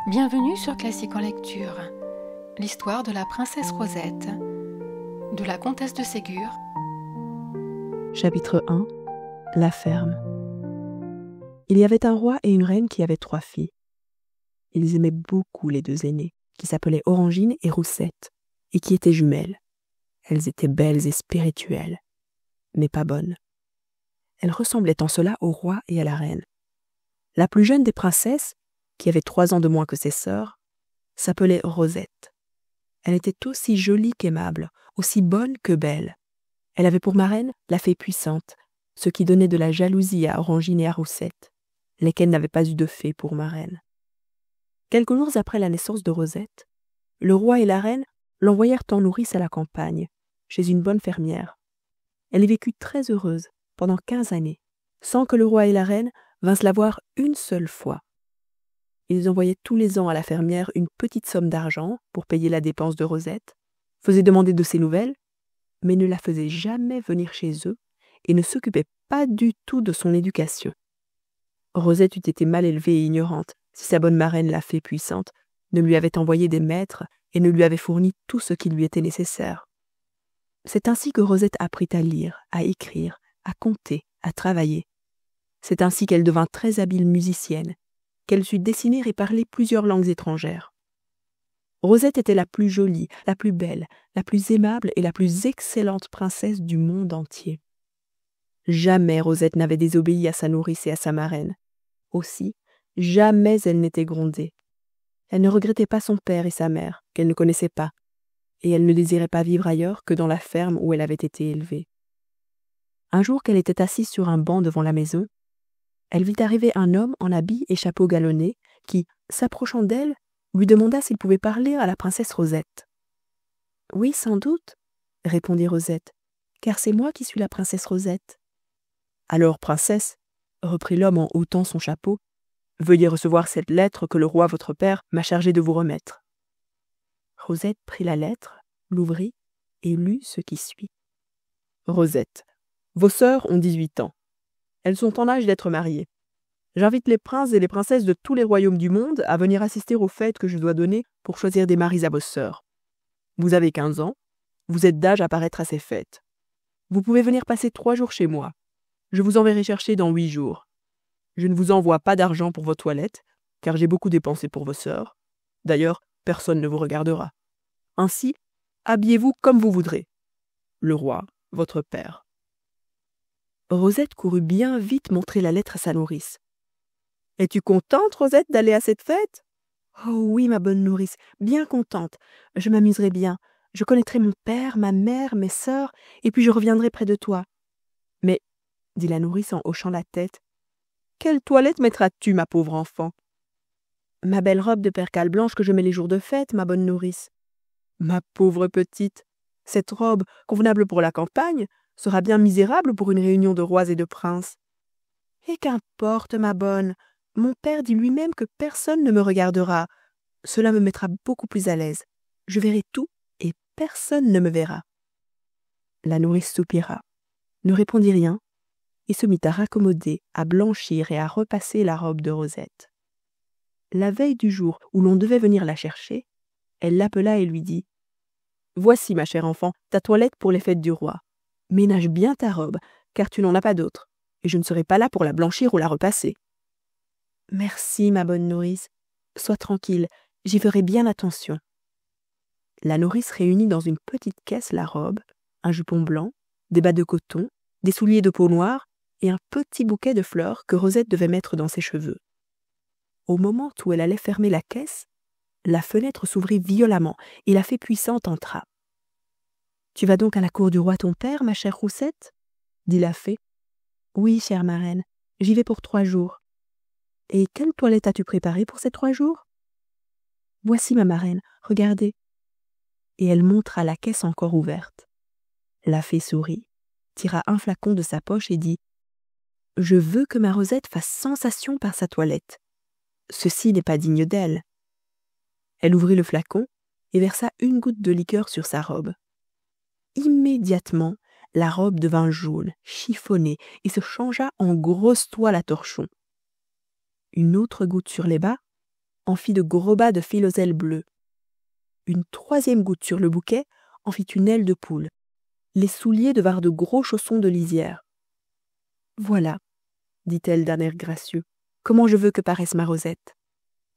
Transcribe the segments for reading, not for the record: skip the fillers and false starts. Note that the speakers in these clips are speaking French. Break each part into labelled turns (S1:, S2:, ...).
S1: Bienvenue sur Classique en lecture, l'histoire de la princesse Rosette, de la comtesse de Ségur.
S2: Chapitre 1. La ferme. Il y avait un roi et une reine qui avaient 3 filles. Ils aimaient beaucoup les 2 aînées, qui s'appelaient Orangine et Roussette, et qui étaient jumelles. Elles étaient belles et spirituelles, mais pas bonnes. Elles ressemblaient en cela au roi et à la reine. La plus jeune des princesses, qui avait 3 ans de moins que ses sœurs, s'appelait Rosette. Elle était aussi jolie qu'aimable, aussi bonne que belle. Elle avait pour marraine la fée puissante, ce qui donnait de la jalousie à Orangine et à Roussette, lesquelles n'avaient pas eu de fée pour marraine. Quelques jours après la naissance de Rosette, le roi et la reine l'envoyèrent en nourrice à la campagne, chez une bonne fermière. Elle y vécut très heureuse pendant 15 années, sans que le roi et la reine vinssent la voir une seule fois. Ils envoyaient tous les ans à la fermière une petite somme d'argent pour payer la dépense de Rosette, faisaient demander de ses nouvelles, mais ne la faisaient jamais venir chez eux et ne s'occupaient pas du tout de son éducation. Rosette eût été mal élevée et ignorante si sa bonne marraine, la fée puissante, ne lui avait envoyé des maîtres et ne lui avait fourni tout ce qui lui était nécessaire. C'est ainsi que Rosette apprit à lire, à écrire, à compter, à travailler. C'est ainsi qu'elle devint très habile musicienne, qu'elle sut dessiner et parler plusieurs langues étrangères. Rosette était la plus jolie, la plus belle, la plus aimable et la plus excellente princesse du monde entier. Jamais Rosette n'avait désobéi à sa nourrice et à sa marraine. Aussi, jamais elle n'était grondée. Elle ne regrettait pas son père et sa mère, qu'elle ne connaissait pas, et elle ne désirait pas vivre ailleurs que dans la ferme où elle avait été élevée. Un jour qu'elle était assise sur un banc devant la maison, elle vit arriver un homme en habit et chapeau galonné qui, s'approchant d'elle, lui demanda s'il pouvait parler à la princesse Rosette. « Oui, sans doute, » répondit Rosette, « car c'est moi qui suis la princesse Rosette. »« Alors, princesse, » reprit l'homme en ôtant son chapeau, « veuillez recevoir cette lettre que le roi votre père m'a chargé de vous remettre. » Rosette prit la lettre, l'ouvrit et lut ce qui suit. « Rosette, vos sœurs ont 18 ans. Elles sont en âge d'être mariées. J'invite les princes et les princesses de tous les royaumes du monde à venir assister aux fêtes que je dois donner pour choisir des maris à vos sœurs. Vous avez 15 ans, vous êtes d'âge à paraître à ces fêtes. Vous pouvez venir passer 3 jours chez moi. Je vous enverrai chercher dans 8 jours. Je ne vous envoie pas d'argent pour vos toilettes, car j'ai beaucoup dépensé pour vos sœurs. D'ailleurs, personne ne vous regardera. Ainsi, habillez-vous comme vous voudrez. Le roi, votre père. » Rosette courut bien vite montrer la lettre à sa nourrice. « Es-tu contente, Rosette, d'aller à cette fête ?»« Oh oui, ma bonne nourrice, bien contente. Je m'amuserai bien. Je connaîtrai mon père, ma mère, mes sœurs, et puis je reviendrai près de toi. »« Mais, dit la nourrice en hochant la tête, quelle toilette mettras-tu, ma pauvre enfant ?»« Ma belle robe de percale blanche que je mets les jours de fête, ma bonne nourrice. »« Ma pauvre petite, cette robe, convenable pour la campagne, sera bien misérable pour une réunion de rois et de princes. »« Et qu'importe, ma bonne, mon père dit lui-même que personne ne me regardera. Cela me mettra beaucoup plus à l'aise. Je verrai tout et personne ne me verra. » La nourrice soupira, ne répondit rien, et se mit à raccommoder, à blanchir et à repasser la robe de Rosette. La veille du jour où l'on devait venir la chercher, elle l'appela et lui dit « Voici, ma chère enfant, ta toilette pour les fêtes du roi. Ménage bien ta robe, car tu n'en as pas d'autre, et je ne serai pas là pour la blanchir ou la repasser. »« Merci, ma bonne nourrice. Sois tranquille, j'y ferai bien attention. » La nourrice réunit dans une petite caisse la robe, un jupon blanc, des bas de coton, des souliers de peau noire et un petit bouquet de fleurs que Rosette devait mettre dans ses cheveux. Au moment où elle allait fermer la caisse, la fenêtre s'ouvrit violemment et la fée puissante entra. « Tu vas donc à la cour du roi ton père, ma chère Roussette ?» dit la fée. « Oui, chère marraine, j'y vais pour 3 jours. »« Et quelle toilette as-tu préparée pour ces 3 jours ?»« Voici, ma marraine, regardez. » Et elle montra la caisse encore ouverte. La fée sourit, tira un flacon de sa poche et dit « Je veux que ma Rosette fasse sensation par sa toilette. Ceci n'est pas digne d'elle. » Elle ouvrit le flacon et versa une goutte de liqueur sur sa robe. Immédiatement, la robe devint jaune, chiffonnée, et se changea en grosse toile à torchons. Une autre goutte sur les bas, en fit de gros bas de filoselle bleu. Une troisième goutte sur le bouquet en fit une aile de poule. Les souliers devinrent de gros chaussons de lisière. « Voilà, dit-elle d'un air gracieux, comment je veux que paraisse ma Rosette.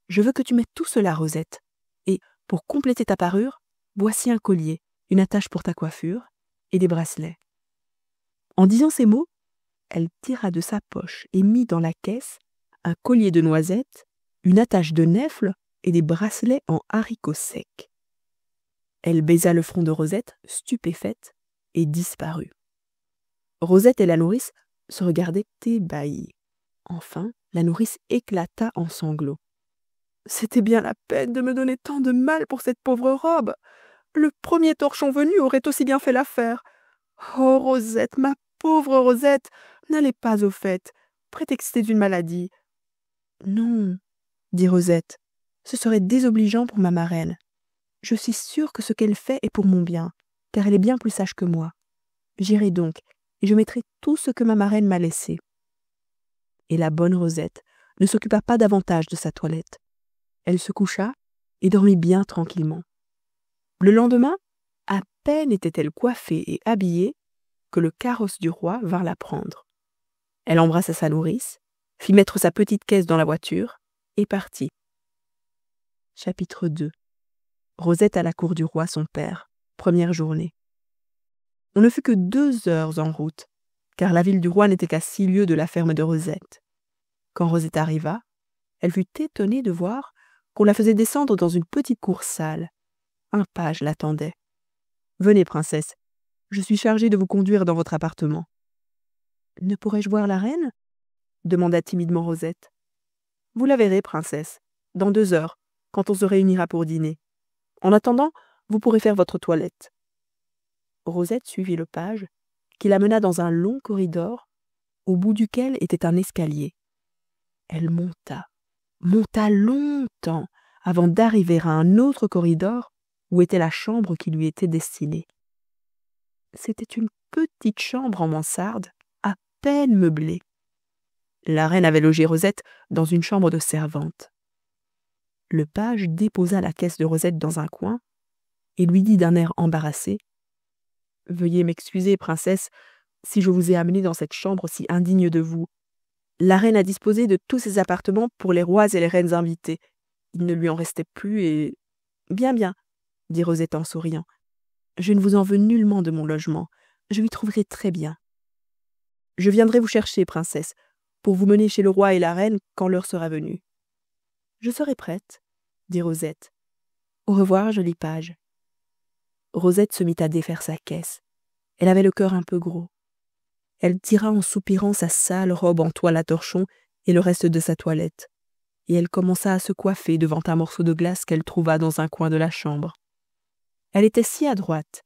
S2: Je veux que tu mettes tout cela, Rosette. Et, pour compléter ta parure, voici un collier, une attache pour ta coiffure et des bracelets. » En disant ces mots, elle tira de sa poche et mit dans la caisse un collier de noisettes, une attache de nèfles et des bracelets en haricots secs. Elle baisa le front de Rosette, stupéfaite, et disparut. Rosette et la nourrice se regardaient ébahies. Enfin, la nourrice éclata en sanglots. « C'était bien la peine de me donner tant de mal pour cette pauvre robe. Le premier torchon venu aurait aussi bien fait l'affaire. Oh, Rosette, ma pauvre Rosette, n'allez pas au fait. Prétextez d'une maladie. »« Non, dit Rosette, ce serait désobligeant pour ma marraine. Je suis sûre que ce qu'elle fait est pour mon bien, car elle est bien plus sage que moi. J'irai donc, et je mettrai tout ce que ma marraine m'a laissé. » Et la bonne Rosette ne s'occupa pas davantage de sa toilette. Elle se coucha et dormit bien tranquillement. Le lendemain, à peine était-elle coiffée et habillée que le carrosse du roi vint la prendre. Elle embrassa sa nourrice, fit mettre sa petite caisse dans la voiture et partit. Chapitre 2. Rosette à la cour du roi son père, première journée. On ne fut que 2 heures en route, car la ville du roi n'était qu'à 6 lieues de la ferme de Rosette. Quand Rosette arriva, elle fut étonnée de voir qu'on la faisait descendre dans une petite cour sale. Un page l'attendait. « Venez, princesse, je suis chargée de vous conduire dans votre appartement. »« Ne pourrais-je voir la reine ?» demanda timidement Rosette. « Vous la verrez, princesse, dans 2 heures, quand on se réunira pour dîner. En attendant, vous pourrez faire votre toilette. » Rosette suivit le page, qui la mena dans un long corridor, au bout duquel était un escalier. Elle monta longtemps, avant d'arriver à un autre corridor où était la chambre qui lui était destinée. C'était une petite chambre en mansarde, à peine meublée. La reine avait logé Rosette dans une chambre de servante. Le page déposa la caisse de Rosette dans un coin et lui dit d'un air embarrassé : « Veuillez m'excuser, princesse, si je vous ai amenée dans cette chambre si indigne de vous. La reine a disposé de tous ses appartements pour les rois et les reines invités. Il ne lui en restait plus et... »« Bien, bien, dit Rosette en souriant. Je ne vous en veux nullement de mon logement. Je m'y trouverai très bien. Je viendrai vous chercher, princesse, pour vous mener chez le roi et la reine quand l'heure sera venue. »« Je serai prête, dit Rosette. Au revoir, joli page. » Rosette se mit à défaire sa caisse. Elle avait le cœur un peu gros. Elle tira en soupirant sa sale robe en toile à torchons et le reste de sa toilette, et elle commença à se coiffer devant un morceau de glace qu'elle trouva dans un coin de la chambre. Elle était si adroite,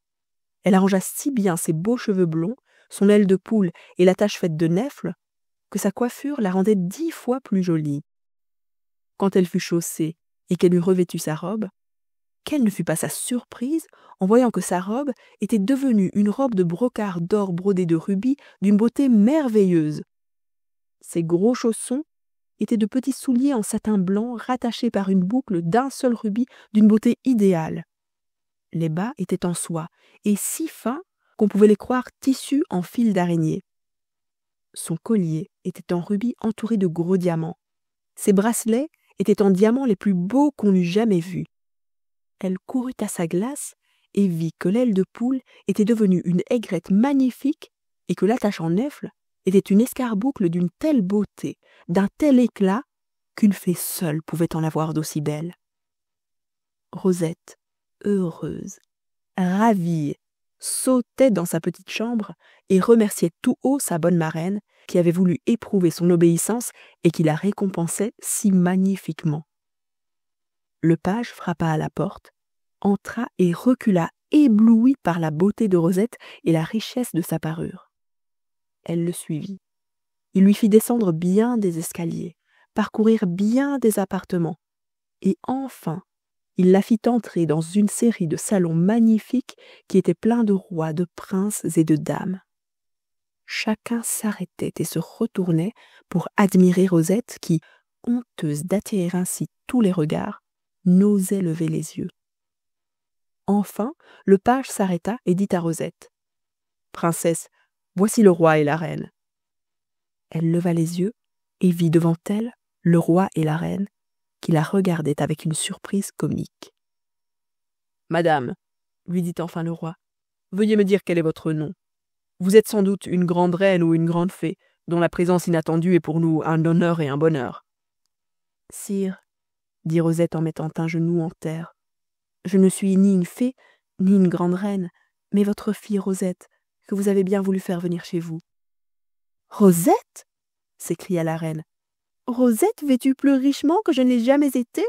S2: elle arrangea si bien ses beaux cheveux blonds, son aile de poule et l'attache faite de nèfles, que sa coiffure la rendait 10 fois plus jolie. Quand elle fut chaussée et qu'elle eut revêtu sa robe, quelle ne fut pas sa surprise en voyant que sa robe était devenue une robe de brocart d'or brodée de rubis d'une beauté merveilleuse. Ses gros chaussons étaient de petits souliers en satin blanc rattachés par une boucle d'un seul rubis d'une beauté idéale. Les bas étaient en soie et si fins qu'on pouvait les croire tissus en fil d'araignée. Son collier était en rubis entouré de gros diamants. Ses bracelets étaient en diamants les plus beaux qu'on eût jamais vus. Elle courut à sa glace et vit que l'aile de poule était devenue une aigrette magnifique et que l'attache en nèfles était une escarboucle d'une telle beauté, d'un tel éclat, qu'une fée seule pouvait en avoir d'aussi belle. Rosette, heureuse, ravie, sautait dans sa petite chambre et remerciait tout haut sa bonne marraine qui avait voulu éprouver son obéissance et qui la récompensait si magnifiquement. Le page frappa à la porte, entra et recula ébloui par la beauté de Rosette et la richesse de sa parure. Elle le suivit. Il lui fit descendre bien des escaliers, parcourir bien des appartements, et enfin, il la fit entrer dans une série de salons magnifiques qui étaient pleins de rois, de princes et de dames. Chacun s'arrêtait et se retournait pour admirer Rosette qui, honteuse d'attirer ainsi tous les regards, n'osait lever les yeux. Enfin, le page s'arrêta et dit à Rosette: « Princesse, voici le roi et la reine. » Elle leva les yeux et vit devant elle le roi et la reine, qui la regardaient avec une surprise comique. « Madame, lui dit enfin le roi, veuillez me dire quel est votre nom. Vous êtes sans doute une grande reine ou une grande fée, dont la présence inattendue est pour nous un honneur et un bonheur. »« Sire, dit Rosette en mettant un genou en terre, je ne suis ni une fée, ni une grande reine, mais votre fille Rosette, que vous avez bien voulu faire venir chez vous. »« Rosette » s'écria la reine. « Rosette vêtue plus richement que je ne l'ai jamais été?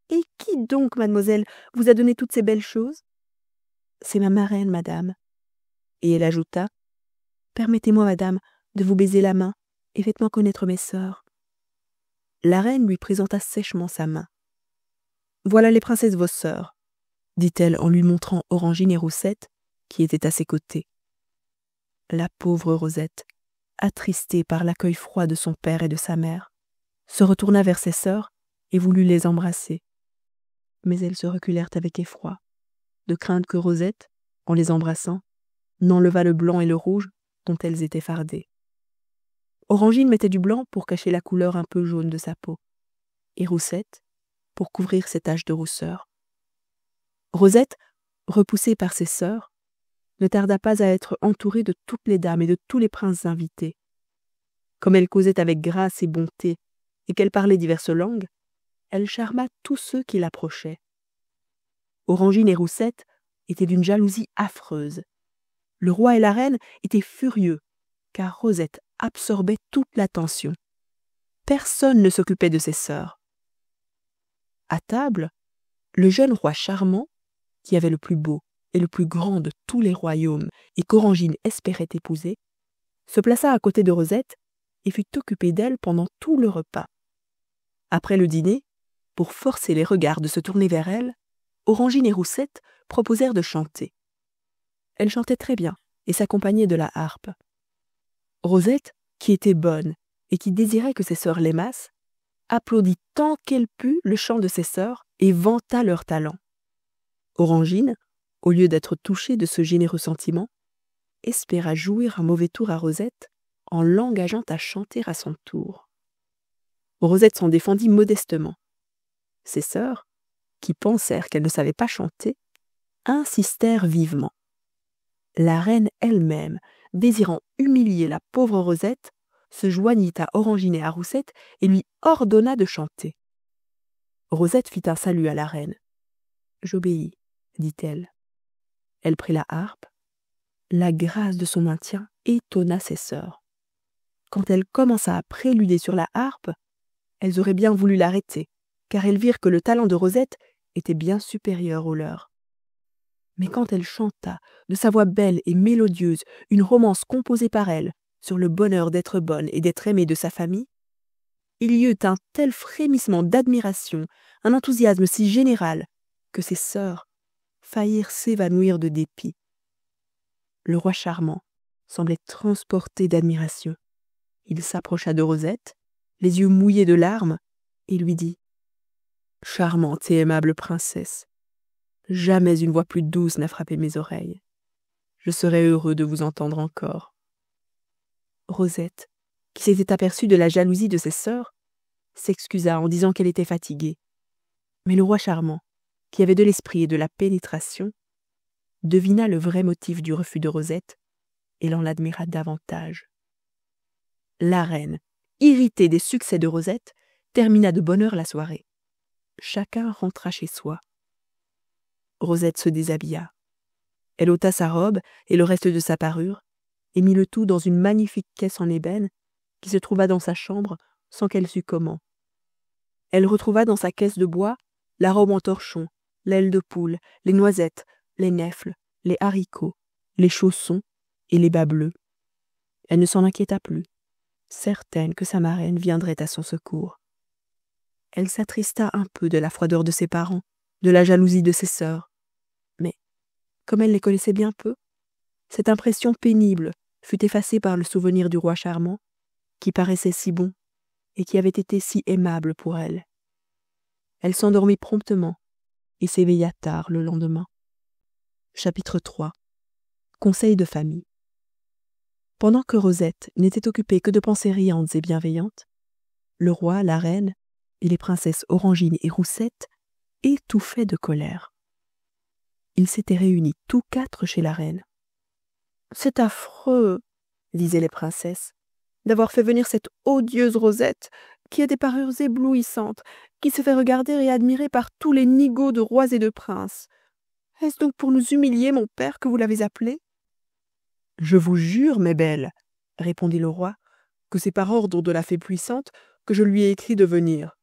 S2: Et qui donc, mademoiselle, vous a donné toutes ces belles choses? »« C'est ma marraine, madame. » Et elle ajouta: « Permettez-moi, madame, de vous baiser la main, et faites-moi connaître mes sœurs. » La reine lui présenta sèchement sa main. « Voilà les princesses vos sœurs, » dit-elle en lui montrant Orangine et Roussette, qui étaient à ses côtés. La pauvre Rosette, attristée par l'accueil froid de son père et de sa mère, se retourna vers ses sœurs et voulut les embrasser. Mais elles se reculèrent avec effroi, de crainte que Rosette, en les embrassant, n'enlevât le blanc et le rouge dont elles étaient fardées. Orangine mettait du blanc pour cacher la couleur un peu jaune de sa peau, et Roussette pour couvrir ses taches de rousseur. Rosette, repoussée par ses sœurs, ne tarda pas à être entourée de toutes les dames et de tous les princes invités. Comme elle causait avec grâce et bonté, et qu'elle parlait diverses langues, elle charma tous ceux qui l'approchaient. Orangine et Roussette étaient d'une jalousie affreuse. Le roi et la reine étaient furieux, car Rosette absorbait toute l'attention. Personne ne s'occupait de ses sœurs. À table, le jeune roi charmant, qui avait le plus beau et le plus grand de tous les royaumes et qu'Orangine espérait épouser, se plaça à côté de Rosette et fut occupé d'elle pendant tout le repas. Après le dîner, pour forcer les regards de se tourner vers elle, Orangine et Roussette proposèrent de chanter. Elle chantait très bien et s'accompagnait de la harpe. Rosette, qui était bonne et qui désirait que ses sœurs l'aimassent, applaudit tant qu'elle put le chant de ses sœurs et vanta leur talent. Orangine, au lieu d'être touchée de ce généreux sentiment, espéra jouir un mauvais tour à Rosette en l'engageant à chanter à son tour. Rosette s'en défendit modestement. Ses sœurs, qui pensèrent qu'elle ne savait pas chanter, insistèrent vivement. La reine elle-même, désirant humilier la pauvre Rosette, se joignit à Orangine et à Roussette et lui ordonna de chanter. Rosette fit un salut à la reine. « J'obéis, » dit-elle. Elle prit la harpe. La grâce de son maintien étonna ses sœurs. Quand elle commença à préluder sur la harpe, elles auraient bien voulu l'arrêter, car elles virent que le talent de Rosette était bien supérieur au leur. Mais quand elle chanta, de sa voix belle et mélodieuse, une romance composée par elle sur le bonheur d'être bonne et d'être aimée de sa famille, il y eut un tel frémissement d'admiration, un enthousiasme si général, que ses sœurs faillirent s'évanouir de dépit. Le roi charmant semblait transporté d'admiration. Il s'approcha de Rosette, les yeux mouillés de larmes, et lui dit: « Charmante et aimable princesse, jamais une voix plus douce n'a frappé mes oreilles. Je serais heureux de vous entendre encore. » Rosette, qui s'était aperçue de la jalousie de ses sœurs, s'excusa en disant qu'elle était fatiguée. Mais le roi charmant, qui avait de l'esprit et de la pénétration, devina le vrai motif du refus de Rosette et l'en admira davantage. La reine, irritée des succès de Rosette, termina de bonne heure la soirée. Chacun rentra chez soi. Rosette se déshabilla. Elle ôta sa robe et le reste de sa parure, et mit le tout dans une magnifique caisse en ébène qui se trouva dans sa chambre sans qu'elle sût comment. Elle retrouva dans sa caisse de bois la robe en torchon, l'aile de poule, les noisettes, les nèfles, les haricots, les chaussons et les bas bleus. Elle ne s'en inquiéta plus, certaine que sa marraine viendrait à son secours. Elle s'attrista un peu de la froideur de ses parents, de la jalousie de ses sœurs. Mais, comme elle les connaissait bien peu, cette impression pénible fut effacée par le souvenir du roi charmant, qui paraissait si bon, et qui avait été si aimable pour elle. Elle s'endormit promptement et s'éveilla tard le lendemain. Chapitre 3. Conseil de famille. Pendant que Rosette n'était occupée que de pensées riantes et bienveillantes, le roi, la reine et les princesses Orangine et Roussette étouffaient de colère. Ils s'étaient réunis tous quatre chez la reine. « C'est affreux, disaient les princesses, d'avoir fait venir cette odieuse Rosette, qui a des parures éblouissantes, qui se fait regarder et admirer par tous les nigauds de rois et de princes. Est-ce donc pour nous humilier, mon père, que vous l'avez appelée ?»« Je vous jure, mes belles, répondit le roi, que c'est par ordre de la fée puissante que je lui ai écrit de venir.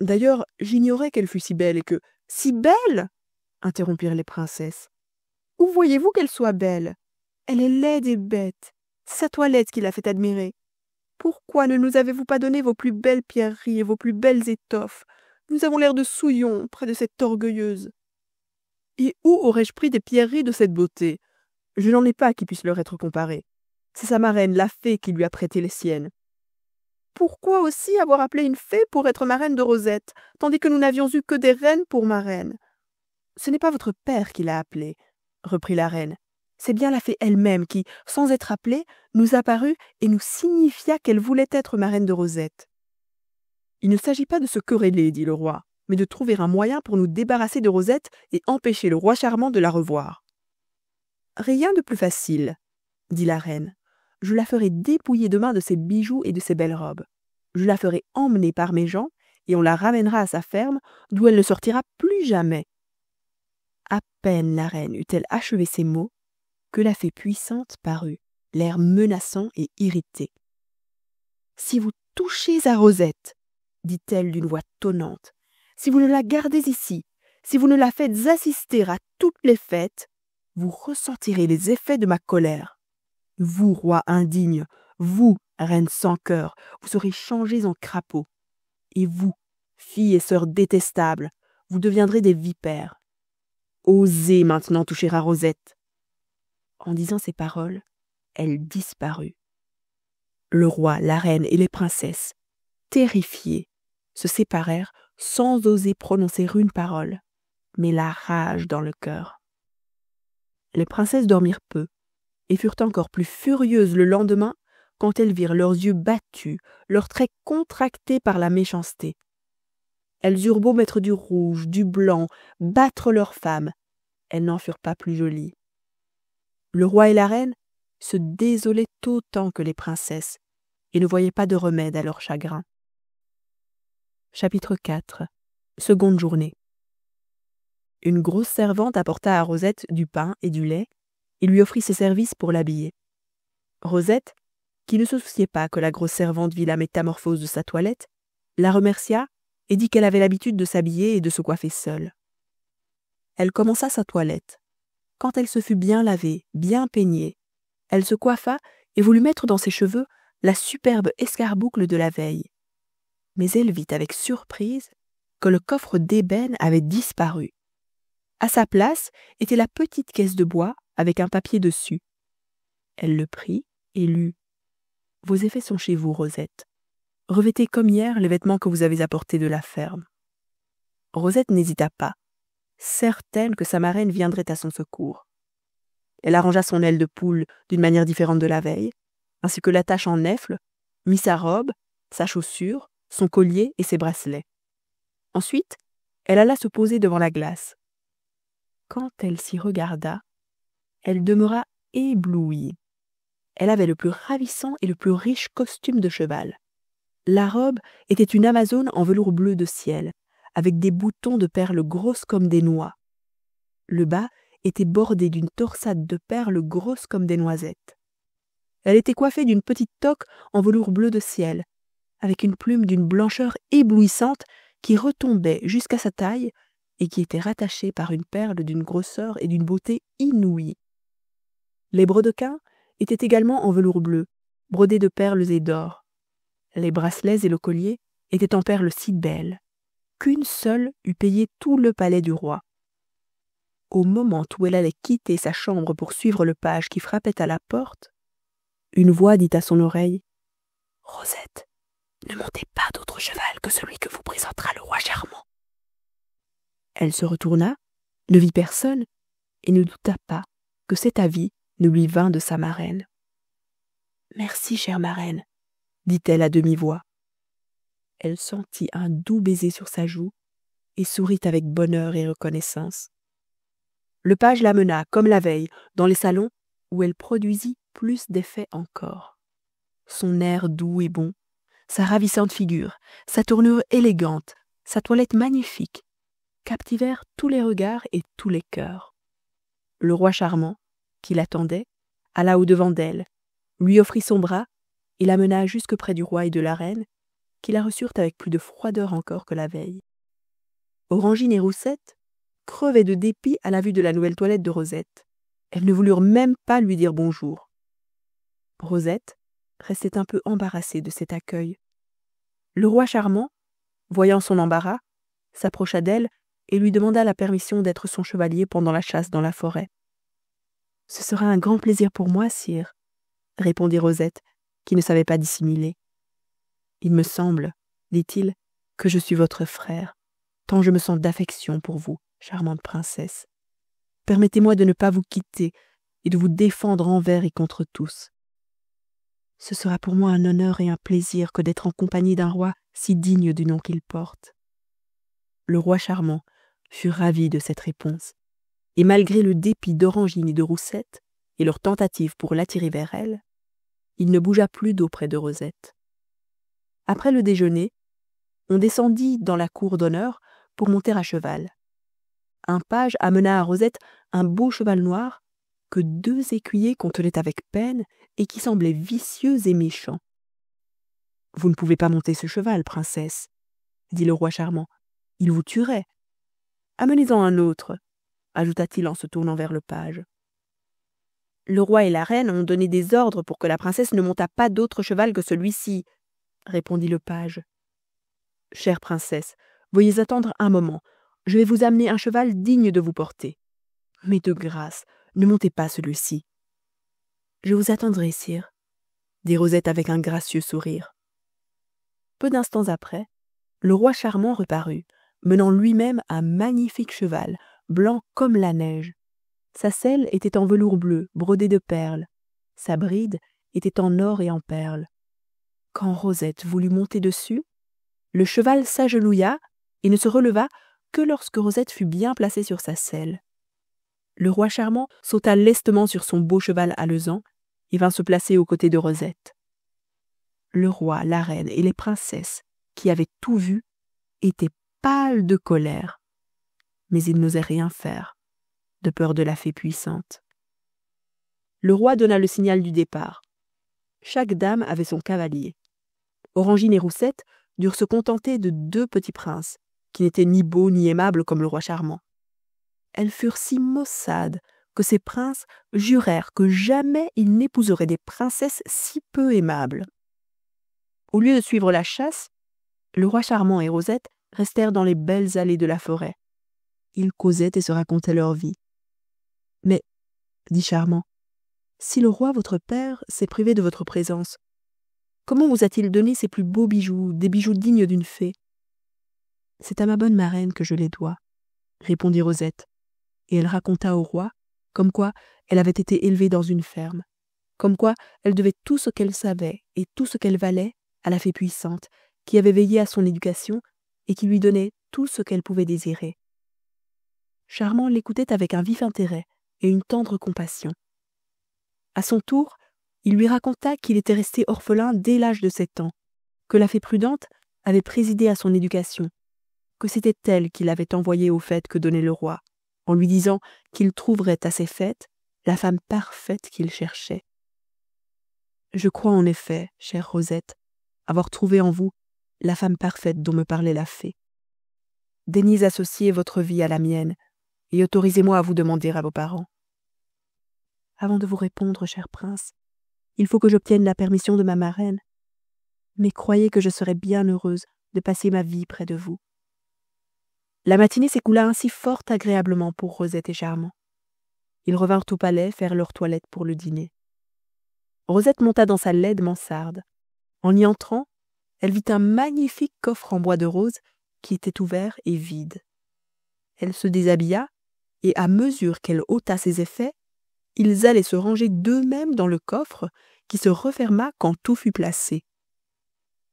S2: D'ailleurs, j'ignorais qu'elle fût si belle et que... »« Si belle ?» interrompirent les princesses. « Où voyez-vous qu'elle soit belle? Elle est laide et bête. C'est sa toilette qui l'a fait admirer. Pourquoi ne nous avez-vous pas donné vos plus belles pierreries et vos plus belles étoffes? Nous avons l'air de souillons près de cette orgueilleuse. »« Et où aurais-je pris des pierreries de cette beauté? Je n'en ai pas qui puissent leur être comparées. C'est sa marraine, la fée, qui lui a prêté les siennes. »« Pourquoi aussi avoir appelé une fée pour être marraine de Rosette, tandis que nous n'avions eu que des reines pour marraine? »« Ce n'est pas votre père qui l'a appelée, reprit la reine. C'est bien la fée elle-même qui, sans être appelée, nous apparut et nous signifia qu'elle voulait être marraine de Rosette. »« Il ne s'agit pas de se quereller, dit le roi, mais de trouver un moyen pour nous débarrasser de Rosette et empêcher le roi charmant de la revoir. »« Rien de plus facile, dit la reine. Je la ferai dépouiller demain de ses bijoux et de ses belles robes. Je la ferai emmener par mes gens et on la ramènera à sa ferme, d'où elle ne sortira plus jamais. » À peine la reine eut-elle achevé ces mots que la fée puissante parut, l'air menaçant et irrité. « Si vous touchez à Rosette, dit-elle d'une voix tonnante, si vous ne la gardez ici, si vous ne la faites assister à toutes les fêtes, vous ressentirez les effets de ma colère. Vous, roi indigne, vous, reine sans cœur, vous serez changés en crapauds. Et vous, filles et sœurs détestables, vous deviendrez des vipères. Osez maintenant toucher à Rosette. » En disant ces paroles, elle disparut. Le roi, la reine et les princesses, terrifiés, se séparèrent sans oser prononcer une parole, mais la rage dans le cœur. Les princesses dormirent peu, et furent encore plus furieuses le lendemain quand elles virent leurs yeux battus, leurs traits contractés par la méchanceté. Elles eurent beau mettre du rouge, du blanc, battre leurs femmes, elles n'en furent pas plus jolies. Le roi et la reine se désolaient autant que les princesses et ne voyaient pas de remède à leur chagrin. Chapitre 4. Seconde journée. Une grosse servante apporta à Rosette du pain et du lait et lui offrit ses services pour l'habiller. Rosette, qui ne se souciait pas que la grosse servante vît la métamorphose de sa toilette, la remercia et dit qu'elle avait l'habitude de s'habiller et de se coiffer seule. Elle commença sa toilette. Quand elle se fut bien lavée, bien peignée, elle se coiffa et voulut mettre dans ses cheveux la superbe escarboucle de la veille. Mais elle vit avec surprise que le coffre d'ébène avait disparu. À sa place était la petite caisse de bois avec un papier dessus. Elle le prit et lut. « Vos effets sont chez vous, Rosette. Revêtez comme hier les vêtements que vous avez apportés de la ferme. » Rosette n'hésita pas, certaine que sa marraine viendrait à son secours. Elle arrangea son aile de poule d'une manière différente de la veille, ainsi que l'attache en nèfles, mit sa robe, sa chaussure, son collier et ses bracelets. Ensuite, elle alla se poser devant la glace. Quand elle s'y regarda, elle demeura éblouie. Elle avait le plus ravissant et le plus riche costume de cheval. La robe était une amazone en velours bleu de ciel, avec des boutons de perles grosses comme des noix. Le bas était bordé d'une torsade de perles grosses comme des noisettes. Elle était coiffée d'une petite toque en velours bleu de ciel, avec une plume d'une blancheur éblouissante qui retombait jusqu'à sa taille et qui était rattachée par une perle d'une grosseur et d'une beauté inouïe. Les brodequins étaient également en velours bleu, brodés de perles et d'or. Les bracelets et le collier étaient en perles si belles qu'une seule eût payé tout le palais du roi. Au moment où elle allait quitter sa chambre pour suivre le page qui frappait à la porte, une voix dit à son oreille « Rosette, Ne montez pas d'autre cheval que celui que vous présentera le roi charmant. » Elle se retourna, ne vit personne, et ne douta pas que cet avis ne lui vînt de sa marraine. « Merci, chère marraine, » dit-elle à demi-voix. Elle sentit un doux baiser sur sa joue et sourit avec bonheur et reconnaissance. Le page l'amena, comme la veille, dans les salons où elle produisit plus d'effet encore. Son air doux et bon, sa ravissante figure, sa tournure élégante, sa toilette magnifique, captivèrent tous les regards et tous les cœurs. Le roi charmant, qui l'attendait, alla au-devant d'elle, lui offrit son bras et l'amena jusque près du roi et de la reine, qui la reçurent avec plus de froideur encore que la veille. Orangine et Roussette crevaient de dépit à la vue de la nouvelle toilette de Rosette. Elles ne voulurent même pas lui dire bonjour. Rosette restait un peu embarrassée de cet accueil. Le roi charmant, voyant son embarras, s'approcha d'elle et lui demanda la permission d'être son chevalier pendant la chasse dans la forêt. « Ce sera un grand plaisir pour moi, sire, » répondit Rosette, qui ne savait pas dissimuler. « Il me semble, dit-il, que je suis votre frère, tant je me sens d'affection pour vous, charmante princesse. Permettez-moi de ne pas vous quitter et de vous défendre envers et contre tous. Ce sera pour moi un honneur et un plaisir que d'être en compagnie d'un roi si digne du nom qu'il porte. » Le roi charmant fut ravi de cette réponse, et malgré le dépit d'Orangine et de Roussette et leur tentative pour l'attirer vers elle, il ne bougea plus d'auprès de Rosette. Après le déjeuner, on descendit dans la cour d'honneur pour monter à cheval. Un page amena à Rosette un beau cheval noir que 2 écuyers contenaient avec peine et qui semblait vicieux et méchant. « Vous ne pouvez pas monter ce cheval, princesse, » dit le roi charmant. « Il vous tuerait. Amenez-en un autre, » ajouta-t-il en se tournant vers le page. « Le roi et la reine ont donné des ordres pour que la princesse ne montât pas d'autre cheval que celui-ci, » répondit le page. « Chère princesse, veuillez attendre un moment. Je vais vous amener un cheval digne de vous porter. Mais de grâce, ne montez pas celui-ci. »« Je vous attendrai, sire, » dit Rosette avec un gracieux sourire. Peu d'instants après, le roi charmant reparut, menant lui-même un magnifique cheval, blanc comme la neige. Sa selle était en velours bleu, brodé de perles. Sa bride était en or et en perles. Quand Rosette voulut monter dessus, le cheval s'agenouilla et ne se releva que lorsque Rosette fut bien placée sur sa selle. Le roi charmant sauta lestement sur son beau cheval alezan et vint se placer aux côtés de Rosette. Le roi, la reine et les princesses, qui avaient tout vu, étaient pâles de colère, mais ils n'osaient rien faire, de peur de la fée puissante. Le roi donna le signal du départ. Chaque dame avait son cavalier. Orangine et Roussette durent se contenter de 2 petits princes, qui n'étaient ni beaux ni aimables comme le roi charmant. Elles furent si maussades que ces princes jurèrent que jamais ils n'épouseraient des princesses si peu aimables. Au lieu de suivre la chasse, le roi charmant et Rosette restèrent dans les belles allées de la forêt. Ils causaient et se racontaient leur vie. « Mais, dit Charmant, si le roi votre père s'est privé de votre présence, comment vous a-t-il donné ses plus beaux bijoux, des bijoux dignes d'une fée ?»« C'est à ma bonne marraine que je les dois, » répondit Rosette, et elle raconta au roi comme quoi elle avait été élevée dans une ferme, comme quoi elle devait tout ce qu'elle savait et tout ce qu'elle valait à la fée puissante qui avait veillé à son éducation et qui lui donnait tout ce qu'elle pouvait désirer. Charmant l'écoutait avec un vif intérêt et une tendre compassion. À son tour, il lui raconta qu'il était resté orphelin dès l'âge de 7 ans, que la fée prudente avait présidé à son éducation, que c'était elle qui l'avait envoyé aux fêtes que donnait le roi, en lui disant qu'il trouverait à ces fêtes la femme parfaite qu'il cherchait. « Je crois en effet, chère Rosette, avoir trouvé en vous la femme parfaite dont me parlait la fée. Daignez associer votre vie à la mienne, et autorisez-moi à vous demander à vos parents. » « Avant de vous répondre, cher prince, il faut que j'obtienne la permission de ma marraine. Mais croyez que je serais bien heureuse de passer ma vie près de vous. » La matinée s'écoula ainsi fort agréablement pour Rosette et Charmant. Ils revinrent au palais faire leur toilette pour le dîner. Rosette monta dans sa laide mansarde. En y entrant, elle vit un magnifique coffre en bois de rose qui était ouvert et vide. Elle se déshabilla, et à mesure qu'elle ôta ses effets, ils allaient se ranger d'eux-mêmes dans le coffre, qui se referma quand tout fut placé.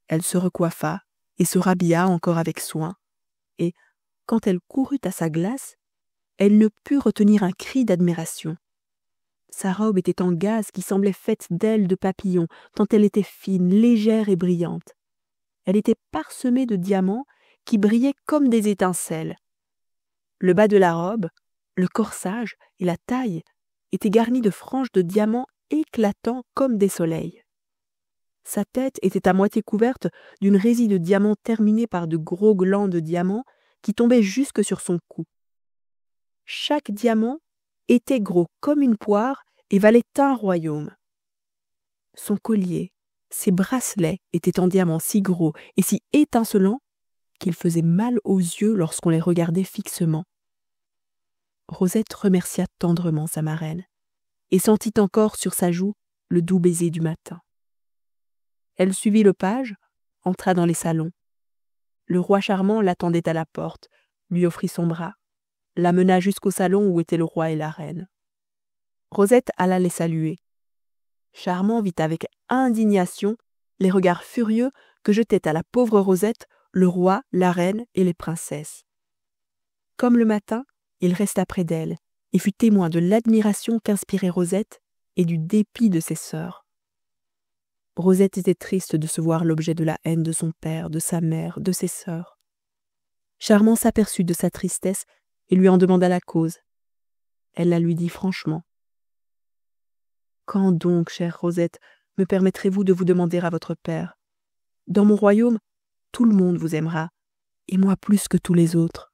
S2: Elle se recoiffa et se rhabilla encore avec soin, et, quand elle courut à sa glace, elle ne put retenir un cri d'admiration. Sa robe était en gaze qui semblait faite d'ailes de papillons, tant elle était fine, légère et brillante. Elle était parsemée de diamants qui brillaient comme des étincelles. Le bas de la robe, le corsage et la taille étaient garnis de franges de diamants éclatants comme des soleils. Sa tête était à moitié couverte d'une résille de diamants terminée par de gros glands de diamants qui tombaient jusque sur son cou. Chaque diamant était gros comme une poire et valait un royaume. Son collier, ses bracelets étaient en diamants si gros et si étincelants qu'ils faisaient mal aux yeux lorsqu'on les regardait fixement. Rosette remercia tendrement sa marraine et sentit encore sur sa joue le doux baiser du matin. Elle suivit le page, entra dans les salons. Le roi charmant l'attendait à la porte, lui offrit son bras, la mena jusqu'au salon où étaient le roi et la reine. Rosette alla les saluer. Charmant vit avec indignation les regards furieux que jetaient à la pauvre Rosette le roi, la reine et les princesses. Comme le matin, il resta près d'elle et fut témoin de l'admiration qu'inspirait Rosette et du dépit de ses sœurs. Rosette était triste de se voir l'objet de la haine de son père, de sa mère, de ses sœurs. Charmant s'aperçut de sa tristesse et lui en demanda la cause. Elle la lui dit franchement. « Quand donc, chère Rosette, me permettrez-vous de vous demander à votre père? Dans mon royaume, tout le monde vous aimera, et moi plus que tous les autres.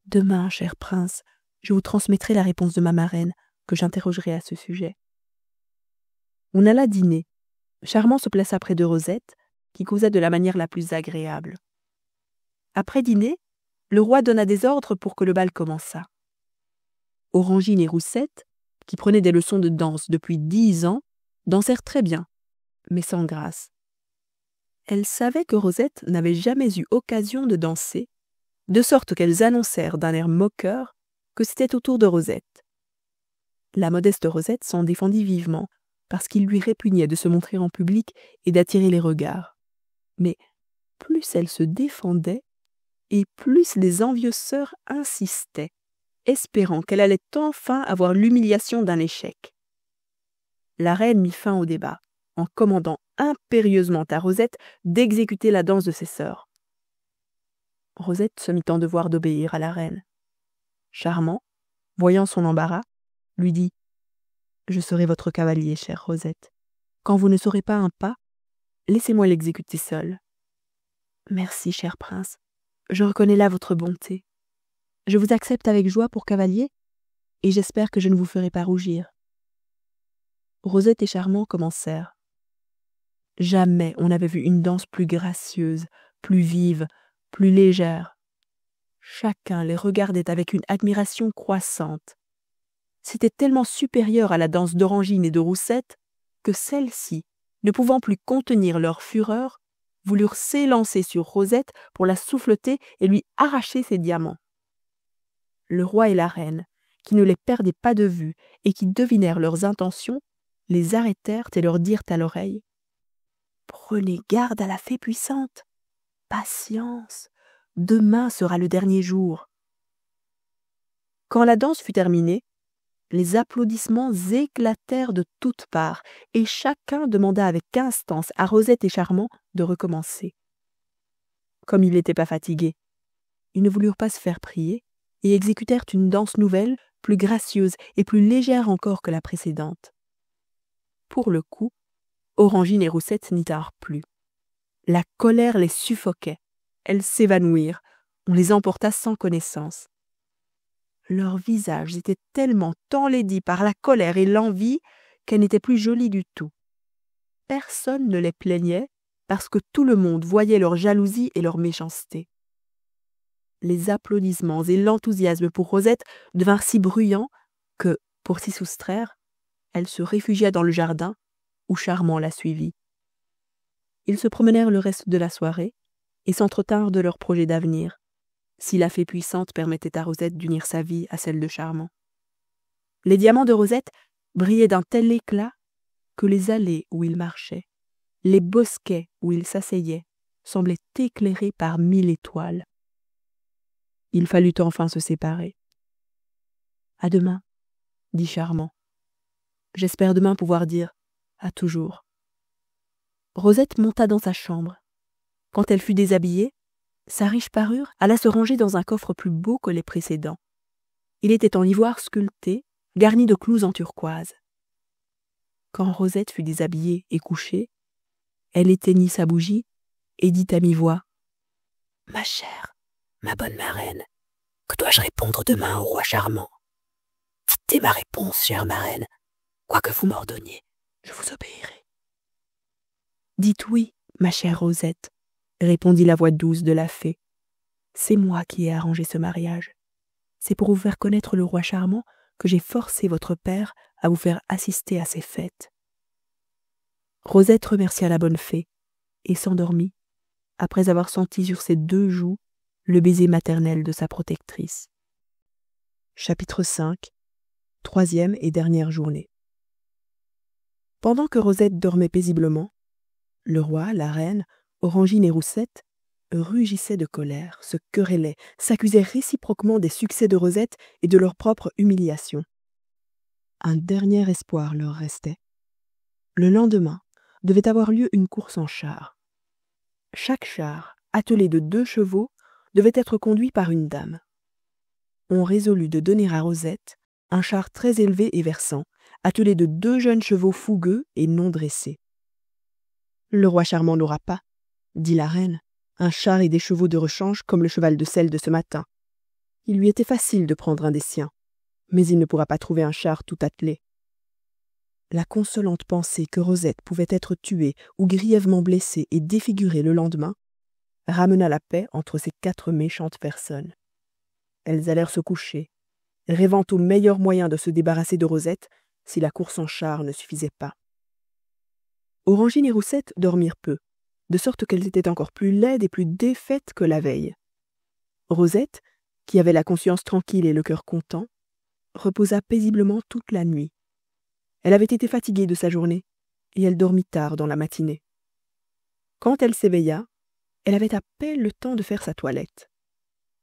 S2: Demain, cher prince, je vous transmettrai la réponse de ma marraine, que j'interrogerai à ce sujet. » On alla dîner. Charmant se plaça près de Rosette, qui causa de la manière la plus agréable. Après dîner, le roi donna des ordres pour que le bal commençât. Orangine et Roussette, qui prenaient des leçons de danse depuis 10 ans, dansèrent très bien, mais sans grâce. Elles savaient que Rosette n'avait jamais eu occasion de danser, de sorte qu'elles annoncèrent d'un air moqueur que c'était au tour de Rosette. La modeste Rosette s'en défendit vivement, parce qu'il lui répugnait de se montrer en public et d'attirer les regards. Mais plus elle se défendait, et plus les envieuses sœurs insistaient, espérant qu'elle allait enfin avoir l'humiliation d'un échec. La reine mit fin au débat, en commandant impérieusement à Rosette d'exécuter la danse de ses sœurs. Rosette se mit en devoir d'obéir à la reine. Charmant, voyant son embarras, lui dit « Je serai votre cavalier, chère Rosette. Quand vous ne saurez pas un pas, laissez-moi l'exécuter seul. »« Merci, cher prince. Je reconnais là votre bonté. Je vous accepte avec joie pour cavalier, et j'espère que je ne vous ferai pas rougir. » Rosette et Charmant commencèrent. Jamais on n'avait vu une danse plus gracieuse, plus vive, plus légère. Chacun les regardait avec une admiration croissante. C'était tellement supérieur à la danse d'Orangine et de Roussette que celles-ci, ne pouvant plus contenir leur fureur, voulurent s'élancer sur Rosette pour la souffleter et lui arracher ses diamants. Le roi et la reine, qui ne les perdaient pas de vue et qui devinèrent leurs intentions, les arrêtèrent et leur dirent à l'oreille « Prenez garde à la fée puissante. Patience, demain sera le dernier jour. » Quand la danse fut terminée, les applaudissements éclatèrent de toutes parts, et chacun demanda avec instance à Rosette et Charmant de recommencer. Comme ils n'étaient pas fatigués, ils ne voulurent pas se faire prier, et exécutèrent une danse nouvelle, plus gracieuse et plus légère encore que la précédente. Pour le coup, Orangine et Roussette n'y tinrent plus. La colère les suffoquait. Elles s'évanouirent. On les emporta sans connaissance. Leurs visages étaient tellement enlaidis par la colère et l'envie qu'elles n'étaient plus jolies du tout. Personne ne les plaignait parce que tout le monde voyait leur jalousie et leur méchanceté. Les applaudissements et l'enthousiasme pour Rosette devinrent si bruyants que, pour s'y soustraire, elle se réfugia dans le jardin où Charmant la suivit. Ils se promenèrent le reste de la soirée et s'entretinrent de leurs projets d'avenir, si la fée puissante permettait à Rosette d'unir sa vie à celle de Charmant. Les diamants de Rosette brillaient d'un tel éclat que les allées où il marchait, les bosquets où il s'asseyait, semblaient éclairés par 1000 étoiles. Il fallut enfin se séparer. « À demain, » dit Charmant. « J'espère demain pouvoir dire à toujours. » Rosette monta dans sa chambre. Quand elle fut déshabillée, sa riche parure alla se ranger dans un coffre plus beau que les précédents. Il était en ivoire sculpté, garni de clous en turquoise. Quand Rosette fut déshabillée et couchée, elle éteignit sa bougie et dit à mi-voix : « Ma chère, ma bonne marraine, que dois-je répondre demain au roi Charmant ? Dites ma réponse, chère marraine, quoi que vous m'ordonniez, je vous obéirai. » « Dites oui, ma chère Rosette, » répondit la voix douce de la fée. « C'est moi qui ai arrangé ce mariage. C'est pour vous faire connaître le roi Charmant que j'ai forcé votre père à vous faire assister à ses fêtes. » Rosette remercia la bonne fée et s'endormit, après avoir senti sur ses 2 joues le baiser maternel de sa protectrice. Chapitre 5. 3e et dernière journée. Pendant que Rosette dormait paisiblement, le roi, la reine, Orangine et Roussette rugissaient de colère, se querellaient, s'accusaient réciproquement des succès de Rosette et de leur propre humiliation. Un dernier espoir leur restait. Le lendemain devait avoir lieu une course en char. Chaque char, attelé de 2 chevaux, devait être conduit par une dame. On résolut de donner à Rosette un char très élevé et versant, attelé de 2 jeunes chevaux fougueux et non dressés. « Le roi Charmant n'aura pas, » dit la reine, « un char et des chevaux de rechange comme le cheval de selle de ce matin. Il lui était facile de prendre un des siens, mais il ne pourra pas trouver un char tout attelé. » La consolante pensée que Rosette pouvait être tuée ou grièvement blessée et défigurée le lendemain ramena la paix entre ces 4 méchantes personnes. Elles allèrent se coucher, rêvant au meilleur moyen de se débarrasser de Rosette si la course en char ne suffisait pas. Orangine et Roussette dormirent peu, de sorte qu'elles étaient encore plus laides et plus défaites que la veille. Rosette, qui avait la conscience tranquille et le cœur content, reposa paisiblement toute la nuit. Elle avait été fatiguée de sa journée, et elle dormit tard dans la matinée. Quand elle s'éveilla, elle avait à peine le temps de faire sa toilette.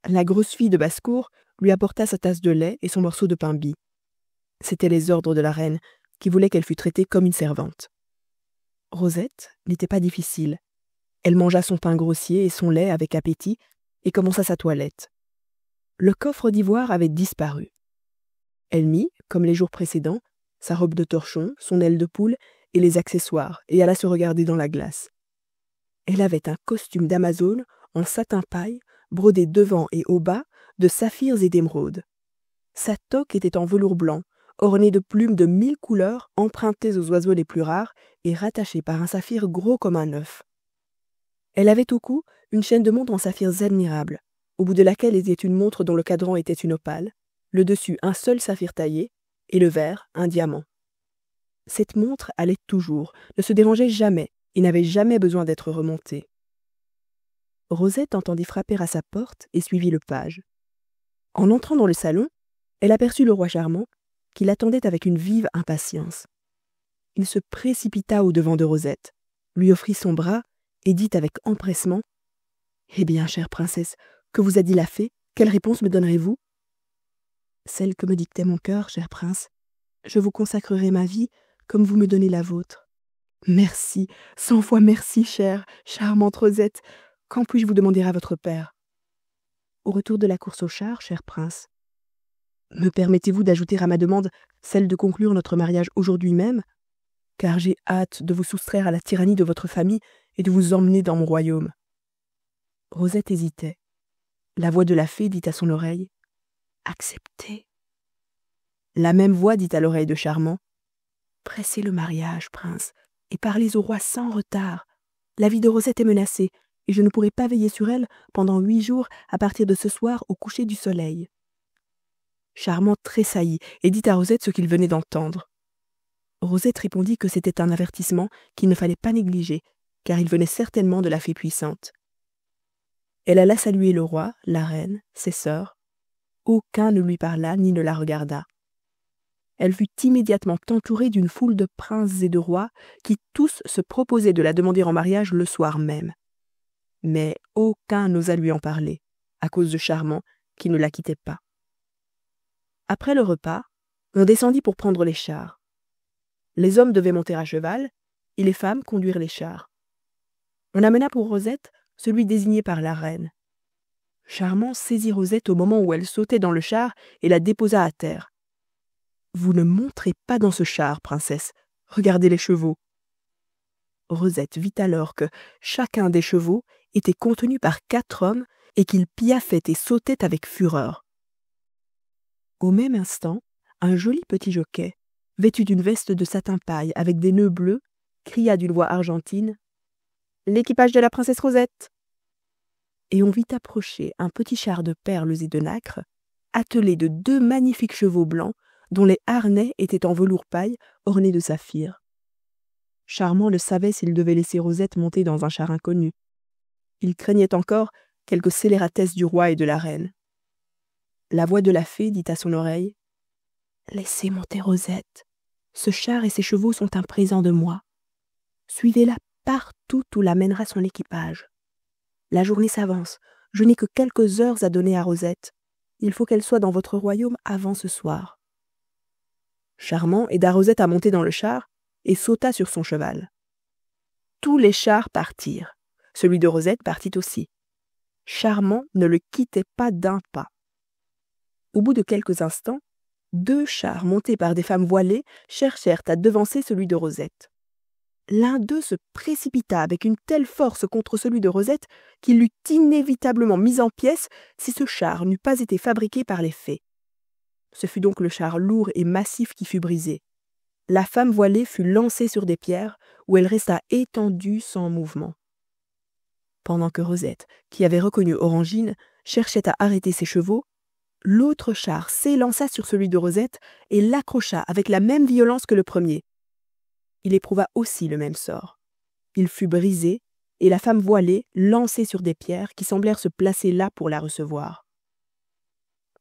S2: La grosse fille de basse-cour lui apporta sa tasse de lait et son morceau de pain bis. C'étaient les ordres de la reine, qui voulait qu'elle fût traitée comme une servante. Rosette n'était pas difficile. Elle mangea son pain grossier et son lait avec appétit et commença sa toilette. Le coffre d'ivoire avait disparu. Elle mit, comme les jours précédents, sa robe de torchon, son aile de poule et les accessoires et alla se regarder dans la glace. Elle avait un costume d'Amazone en satin paille, brodé devant et au bas de saphirs et d'émeraudes. Sa toque était en velours blanc, ornée de plumes de 1000 couleurs empruntées aux oiseaux les plus rares et rattachées par un saphir gros comme un œuf. Elle avait au cou une chaîne de montre en saphirs admirables, au bout de laquelle était une montre dont le cadran était une opale, le dessus un seul saphir taillé, et le verre un diamant. Cette montre allait toujours, ne se dérangeait jamais et n'avait jamais besoin d'être remontée. Rosette entendit frapper à sa porte et suivit le page. En entrant dans le salon, elle aperçut le roi Charmant, qui l'attendait avec une vive impatience. Il se précipita au-devant de Rosette, lui offrit son bras et dit avec empressement : « Eh bien, chère princesse, que vous a dit la fée ? Quelle réponse me donnerez-vous ? » ?»« Celle que me dictait mon cœur, cher prince. Je vous consacrerai ma vie comme vous me donnez la vôtre. »« Merci, 100 fois merci, chère, charmante Rosette. Quand puis-je vous demander à votre père ? » ?»« Au retour de la course au char, cher prince. »« Me permettez-vous d'ajouter à ma demande celle de conclure notre mariage aujourd'hui même ? Car j'ai hâte de vous soustraire à la tyrannie de votre famille et de vous emmener dans mon royaume. » Rosette hésitait. La voix de la fée dit à son oreille : « Acceptez. » La même voix dit à l'oreille de Charmant : « Pressez le mariage, prince, et parlez au roi sans retard. La vie de Rosette est menacée, et je ne pourrai pas veiller sur elle pendant 8 jours à partir de ce soir au coucher du soleil. » Charmant tressaillit et dit à Rosette ce qu'il venait d'entendre. Rosette répondit que c'était un avertissement qu'il ne fallait pas négliger, car il venait certainement de la fée puissante. Elle alla saluer le roi, la reine, ses sœurs. Aucun ne lui parla ni ne la regarda. Elle fut immédiatement entourée d'une foule de princes et de rois qui tous se proposaient de la demander en mariage le soir même. Mais aucun n'osa lui en parler, à cause de Charmant, qui ne la quittait pas. Après le repas, on descendit pour prendre les chars. Les hommes devaient monter à cheval, et les femmes conduire les chars. On amena pour Rosette celui désigné par la reine. Charmant saisit Rosette au moment où elle sautait dans le char et la déposa à terre. « Vous ne monterez pas dans ce char, princesse. Regardez les chevaux. » Rosette vit alors que chacun des chevaux était contenu par 4 hommes et qu'ils piaffaient et sautaient avec fureur. Au même instant, un joli petit jockey, vêtu d'une veste de satin paille avec des nœuds bleus, cria d'une voix argentine « L'équipage de la princesse Rosette !» Et on vit approcher un petit char de perles et de nacre, attelé de 2 magnifiques chevaux blancs, dont les harnais étaient en velours paille ornés de saphir. Charmant ne savait s'il devait laisser Rosette monter dans un char inconnu. Il craignait encore quelque scélératesse du roi et de la reine. La voix de la fée dit à son oreille « Laissez monter Rosette. Ce char et ses chevaux sont un présent de moi. Suivez-la partout où la mènera son équipage. La journée s'avance. Je n'ai que quelques heures à donner à Rosette. Il faut qu'elle soit dans votre royaume avant ce soir. » Charmant aida Rosette à monter dans le char et sauta sur son cheval. Tous les chars partirent. Celui de Rosette partit aussi. Charmant ne le quittait pas d'un pas. Au bout de quelques instants, 2 chars montés par des femmes voilées cherchèrent à devancer celui de Rosette. L'un d'eux se précipita avec une telle force contre celui de Rosette qu'il l'eût inévitablement mis en pièces si ce char n'eût pas été fabriqué par les fées. Ce fut donc le char lourd et massif qui fut brisé. La femme voilée fut lancée sur des pierres, où elle resta étendue sans mouvement. Pendant que Rosette, qui avait reconnu Orangine, cherchait à arrêter ses chevaux, l'autre char s'élança sur celui de Rosette et l'accrocha avec la même violence que le premier. Il éprouva aussi le même sort. Il fut brisé, et la femme voilée lancée sur des pierres qui semblèrent se placer là pour la recevoir.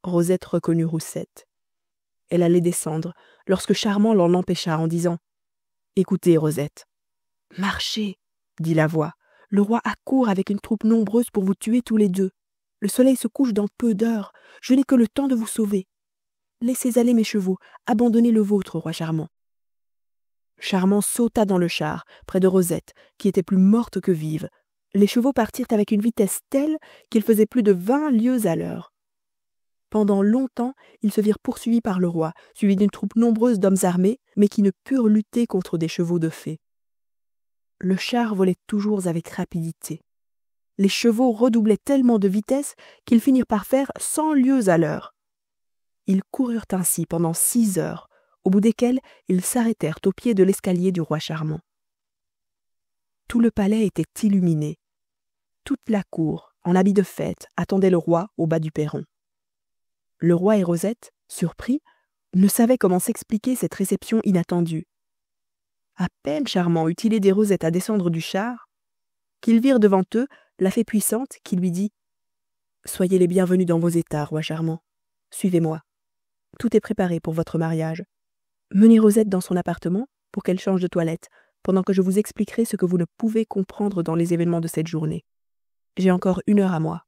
S2: Rosette reconnut Roussette. Elle allait descendre, lorsque Charmant l'en empêcha en disant « Écoutez, Rosette. »« Marchez, » dit la voix. « Le roi accourt avec une troupe nombreuse pour vous tuer tous les 2. Le soleil se couche dans peu d'heures. Je n'ai que le temps de vous sauver. Laissez aller mes chevaux, abandonnez le vôtre, roi Charmant. » Charmant sauta dans le char, près de Rosette, qui était plus morte que vive. Les chevaux partirent avec une vitesse telle qu'ils faisaient plus de 20 lieues à l'heure. Pendant longtemps, ils se virent poursuivis par le roi, suivis d'une troupe nombreuse d'hommes armés, mais qui ne purent lutter contre des chevaux de fée. Le char volait toujours avec rapidité. Les chevaux redoublaient tellement de vitesse qu'ils finirent par faire 100 lieues à l'heure. Ils coururent ainsi pendant 6 heures, au bout desquelles ils s'arrêtèrent au pied de l'escalier du roi Charmant. Tout le palais était illuminé. Toute la cour, en habit de fête, attendait le roi au bas du perron. Le roi et Rosette, surpris, ne savaient comment s'expliquer cette réception inattendue. À peine Charmant eut-il aidé Rosette à descendre du char, qu'ils virent devant eux la fée puissante qui lui dit « Soyez les bienvenus dans vos états, roi Charmant. Suivez-moi. Tout est préparé pour votre mariage. Menez Rosette dans son appartement pour qu'elle change de toilette, pendant que je vous expliquerai ce que vous ne pouvez comprendre dans les événements de cette journée. J'ai encore 1 heure à moi. »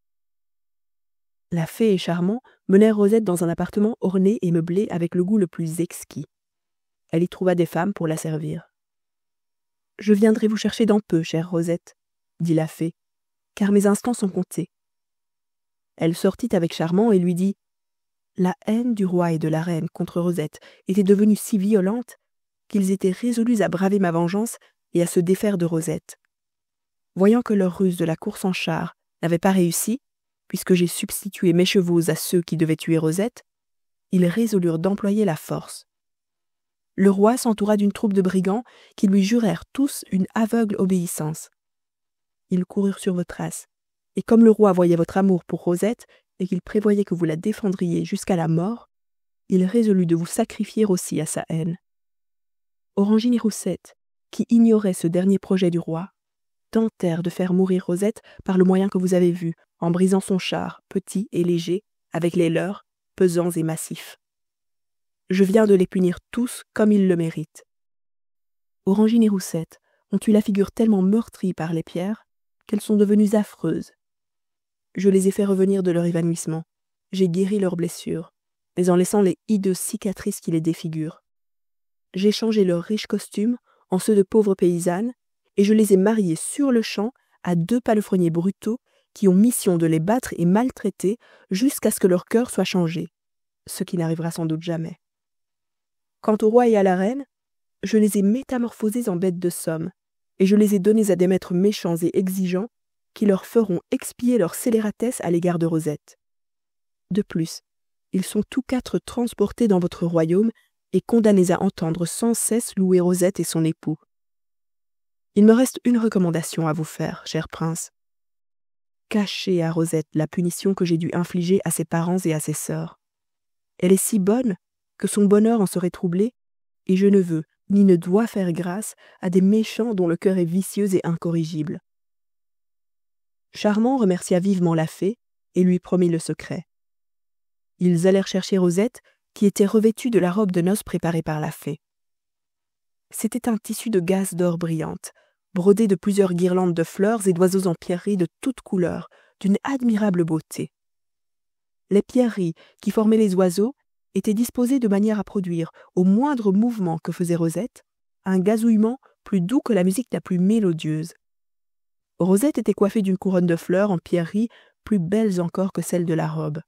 S2: La fée et Charmant menèrent Rosette dans un appartement orné et meublé avec le goût le plus exquis. Elle y trouva des femmes pour la servir. « Je viendrai vous chercher dans peu, chère Rosette, » dit la fée, « car mes instants sont comptés. » Elle sortit avec Charmant et lui dit « La haine du roi et de la reine contre Rosette était devenue si violente qu'ils étaient résolus à braver ma vengeance et à se défaire de Rosette. Voyant que leur ruse de la course en char n'avait pas réussi, puisque j'ai substitué mes chevaux à ceux qui devaient tuer Rosette, ils résolurent d'employer la force. Le roi s'entoura d'une troupe de brigands qui lui jurèrent tous une aveugle obéissance. Ils coururent sur vos traces, et comme le roi voyait votre amour pour Rosette et qu'il prévoyait que vous la défendriez jusqu'à la mort, il résolut de vous sacrifier aussi à sa haine. Orangine et Roussette, qui ignoraient ce dernier projet du roi, tentèrent de faire mourir Rosette par le moyen que vous avez vu, en brisant son char, petit et léger, avec les leurs, pesants et massifs. Je viens de les punir tous comme ils le méritent. Orangine et Roussette ont eu la figure tellement meurtrie par les pierres qu'elles sont devenues affreuses. Je les ai fait revenir de leur évanouissement. J'ai guéri leurs blessures, mais en laissant les hideuses cicatrices qui les défigurent. J'ai changé leurs riches costumes en ceux de pauvres paysannes, et je les ai mariées sur le champ à 2 palefreniers brutaux qui ont mission de les battre et maltraiter jusqu'à ce que leur cœur soit changé, ce qui n'arrivera sans doute jamais. Quant au roi et à la reine, je les ai métamorphosés en bêtes de somme, et je les ai donnés à des maîtres méchants et exigeants qui leur feront expier leur scélératesse à l'égard de Rosette. De plus, ils sont tous 4 transportés dans votre royaume et condamnés à entendre sans cesse louer Rosette et son époux. Il me reste une recommandation à vous faire, cher prince. Cachez à Rosette la punition que j'ai dû infliger à ses parents et à ses sœurs. Elle est si bonne que son bonheur en serait troublé, et je ne veux ni ne dois faire grâce à des méchants dont le cœur est vicieux et incorrigible. Charmant remercia vivement la fée et lui promit le secret. Ils allèrent chercher Rosette, qui était revêtue de la robe de noces préparée par la fée. C'était un tissu de gaze d'or brillante, brodé de plusieurs guirlandes de fleurs et d'oiseaux en pierreries de toutes couleurs, d'une admirable beauté. Les pierreries qui formaient les oiseaux étaient disposées de manière à produire, au moindre mouvement que faisait Rosette, un gazouillement plus doux que la musique la plus mélodieuse. Rosette était coiffée d'une couronne de fleurs en pierreries plus belles encore que celles de la robe.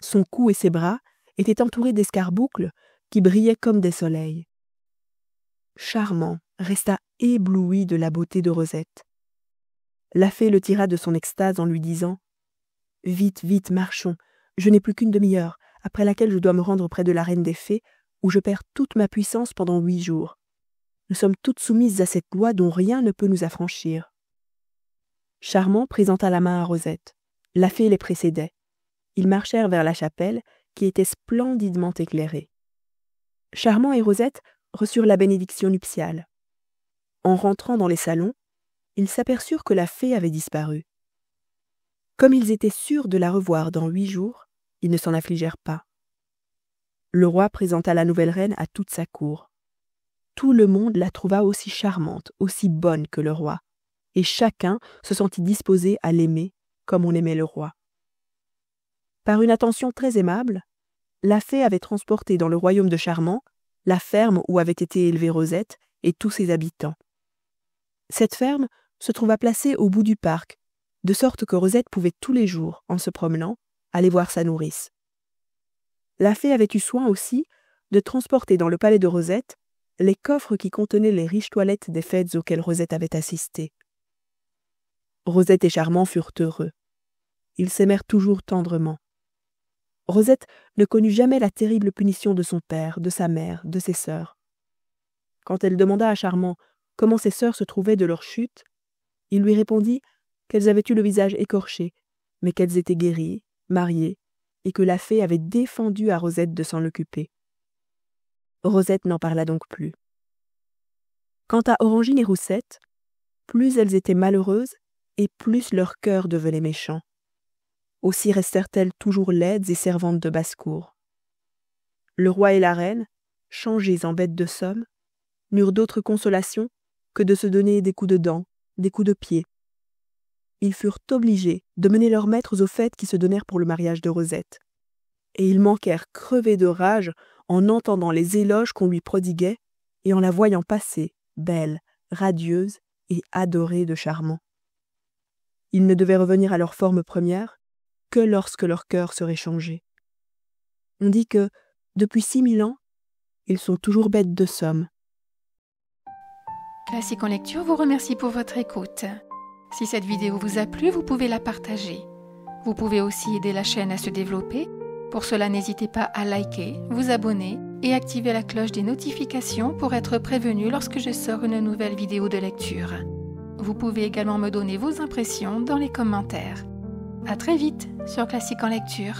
S2: Son cou et ses bras étaient entourés d'escarboucles qui brillaient comme des soleils. Charmant resta ébloui de la beauté de Rosette. La fée le tira de son extase en lui disant « Vite, vite, marchons, je n'ai plus qu'une demi-heure, après laquelle je dois me rendre près de la reine des fées, où je perds toute ma puissance pendant 8 jours. Nous sommes toutes soumises à cette loi dont rien ne peut nous affranchir. » Charmant présenta la main à Rosette. La fée les précédait. Ils marchèrent vers la chapelle, qui était splendidement éclairée. Charmant et Rosette reçurent la bénédiction nuptiale. En rentrant dans les salons, ils s'aperçurent que la fée avait disparu. Comme ils étaient sûrs de la revoir dans 8 jours, ils ne s'en affligèrent pas. Le roi présenta la nouvelle reine à toute sa cour. Tout le monde la trouva aussi charmante, aussi bonne que le roi, et chacun se sentit disposé à l'aimer comme on aimait le roi. Par une attention très aimable, la fée avait transporté dans le royaume de Charmant la ferme où avait été élevée Rosette et tous ses habitants. Cette ferme se trouva placée au bout du parc, de sorte que Rosette pouvait tous les jours, en se promenant, aller voir sa nourrice. La fée avait eu soin aussi de transporter dans le palais de Rosette les coffres qui contenaient les riches toilettes des fêtes auxquelles Rosette avait assisté. Rosette et Charmant furent heureux. Ils s'aimèrent toujours tendrement. Rosette ne connut jamais la terrible punition de son père, de sa mère, de ses sœurs. Quand elle demanda à Charmant comment ses sœurs se trouvaient de leur chute, il lui répondit qu'elles avaient eu le visage écorché, mais qu'elles étaient guéries, mariées, et que la fée avait défendu à Rosette de s'en occuper. Rosette n'en parla donc plus. Quant à Orangine et Roussette, plus elles étaient malheureuses, et plus leur cœur devenait méchant. Aussi restèrent-elles toujours laides et servantes de basse-cour. Le roi et la reine, changés en bêtes de somme, n'eurent d'autre consolation que de se donner des coups de dents, des coups de pied. Ils furent obligés de mener leurs maîtres aux fêtes qui se donnèrent pour le mariage de Rosette. Et ils manquèrent crever de rage en entendant les éloges qu'on lui prodiguait et en la voyant passer, belle, radieuse et adorée de Charmant. Ils ne devaient revenir à leur forme première que lorsque leur cœur serait changé. On dit que, depuis 6000 ans, ils sont toujours bêtes de somme.
S1: Classique en lecture vous remercie pour votre écoute. Si cette vidéo vous a plu, vous pouvez la partager. Vous pouvez aussi aider la chaîne à se développer. Pour cela, n'hésitez pas à liker, vous abonner et activer la cloche des notifications pour être prévenu lorsque je sors une nouvelle vidéo de lecture. Vous pouvez également me donner vos impressions dans les commentaires. À très vite sur Classique en lecture.